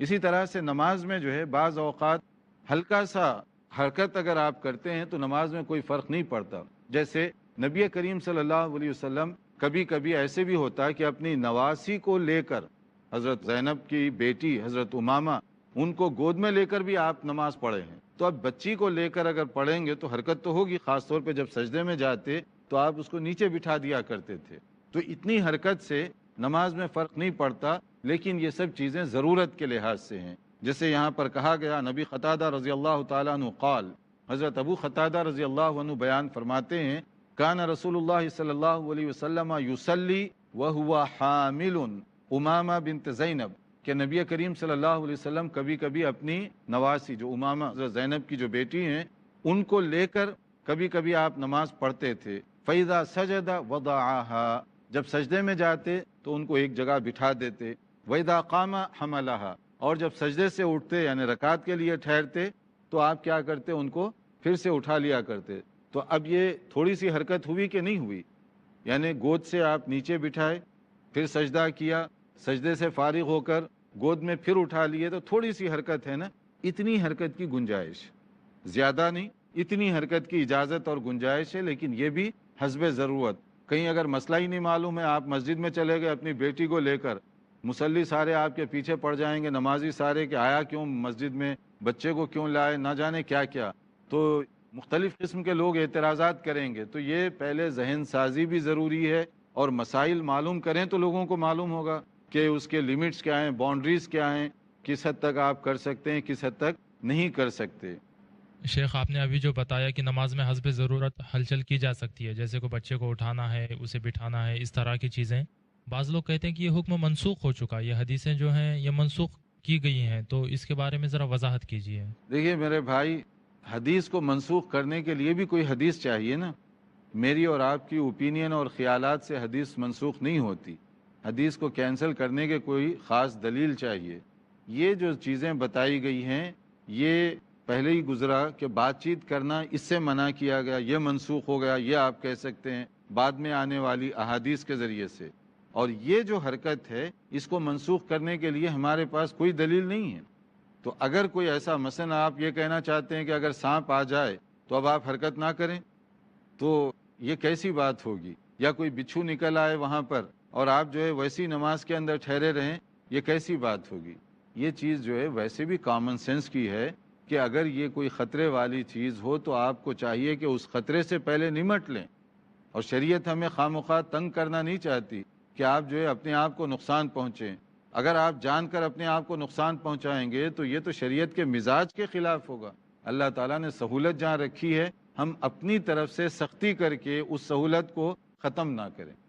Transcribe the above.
اسی طرح سے نماز میں جو ہے بعض اوقات ہلکا سا حرکت اگر آپ کرتے ہیں تو نماز میں کوئی فرق نہیں پڑتا. جیسے نبی کریم صلی اللہ علیہ وسلم کبھی کبھی ایسے بھی ہوتا ہے کہ اپنی نواسی کو لے کر، حضرت زینب کی بیٹی حضرت امامہ، ان کو گود میں لے کر بھی آپ نماز پڑھے ہیں. تو اب بچی کو لے کر اگر پڑھیں گے تو حرکت تو ہوگی، خاص طور پہ جب سجدے میں جاتے تو آپ اس کو نیچے بٹھا دیا کرتے تھے. تو اتنی حرکت سے نماز میں فرق نہیں پڑتا، لیکن یہ سب چیزیں ضرورت کے لحاظ سے ہیں. جیسے یہاں پر کہا گیا، نبی قتادہ رضی اللہ تعالیٰ عنہ قال، حضرت ابو قتادہ رضی اللہ عنہ بیان فرماتے ہیں، کان رسول اللہ صلی اللہ علیہ وسلم یصلی وہو حامل امامہ بنت زینب، کہ نبی کریم صلی اللہ علیہ وسلم کبھی کبھی اپنی نواسی جو امامہ حضرت زینب کی جو بیٹی ہیں ان کو لے کر کبھی کبھی آپ نماز پڑھتے تھے. فَإِذَا سَجَدَ وَضَعَهَا، جب سجدے میں جاتے تو ان کو ایک جگہ بٹھا دیتے. وَإِذَا قَامَ حَمَلَهَا، اور جب سجدے سے اٹھتے یعنی رکعت کے لیے ٹھہرتے تو آپ کیا کرتے، ان کو پھر سے اٹھا لیا کرتے. تو اب یہ تھوڑی سی حرکت ہوئی کہ نہیں ہوئی؟ یعنی گود سے آپ نیچے بٹھائے، پھر سجدہ کیا، سجدے سے فارغ ہو کر گود میں پھر اٹھا لیے، تو تھوڑی سی حرکت ہے نا. اتنی حرکت کی گنجائش، زیادہ نہیں، اتنی حرکت کی اجازت اور گنجائش ہے، لیکن یہ بھی حسب ضرورت. کہیں اگر مسئلہ ہی نہیں معلوم ہے، آپ مسجد میں چلے گئے اپنی بیٹی کو لے کر، مصلی سارے آپ کے پیچھے پڑ جائیں گے، نمازی سارے کہ آیا کیوں مسجد میں، بچے کو کیوں لائے، نہ جانے کیا کیا، تو مختلف قسم کے لوگ اعتراضات کریں گے. تو یہ پہلے ذہن سازی بھی ضروری ہے، اور مسائل معلوم کریں تو لوگوں کو معلوم ہوگا کہ اس کے لمٹس کیا ہیں، باؤنڈریز کیا ہیں، کس حد تک آپ کر سکتے ہیں، کس حد تک نہیں کر سکتے. شیخ آپ نے ابھی جو بتایا کہ نماز میں حسب ضرورت ہلچل کی جا سکتی ہے، جیسے کوئی بچے کو اٹھانا ہے، اسے بٹھانا ہے، اس طرح کی چیزیں. بعض لوگ کہتے ہیں کہ یہ حکم منسوخ ہو چکا، یہ حدیثیں جو ہیں یہ منسوخ کی گئی ہیں، تو اس کے بارے میں ذرا وضاحت کیجیے. دیکھیے میرے بھائی، حدیث کو منسوخ کرنے کے لیے بھی کوئی حدیث چاہیے نا. میری اور آپ کی اوپینین اور خیالات سے حدیث منسوخ نہیں ہوتی. حدیث کو کینسل کرنے کے کوئی خاص دلیل چاہیے. یہ جو چیزیں بتائی گئی ہیں یہ پہلے ہی گزرا کہ بات چیت کرنا اس سے منع کیا گیا، یہ منسوخ ہو گیا، یہ آپ کہہ سکتے ہیں بعد میں آنے والی احادیث کے ذریعے سے. اور یہ جو حرکت ہے اس کو منسوخ کرنے کے لیے ہمارے پاس کوئی دلیل نہیں ہے. تو اگر کوئی ایسا مثلا آپ یہ کہنا چاہتے ہیں کہ اگر سانپ آ جائے تو اب آپ حرکت نہ کریں، تو یہ کیسی بات ہوگی؟ یا کوئی بچھو نکل آئے وہاں پر اور آپ جو ہے ویسی نماز کے اندر ٹھہرے رہیں، یہ کیسی بات ہوگی؟ یہ چیز جو ہے ویسے بھی کامن سینس کی ہے کہ اگر یہ کوئی خطرے والی چیز ہو تو آپ کو چاہیے کہ اس خطرے سے پہلے نمٹ لیں. اور شریعت ہمیں خواہ تنگ کرنا نہیں چاہتی کہ آپ جو ہے اپنے آپ کو نقصان پہنچیں. اگر آپ جان کر اپنے آپ کو نقصان پہنچائیں گے تو یہ تو شریعت کے مزاج کے خلاف ہوگا. اللہ تعالیٰ نے سہولت جہاں رکھی ہے، ہم اپنی طرف سے سختی کر کے اس سہولت کو ختم نہ کریں.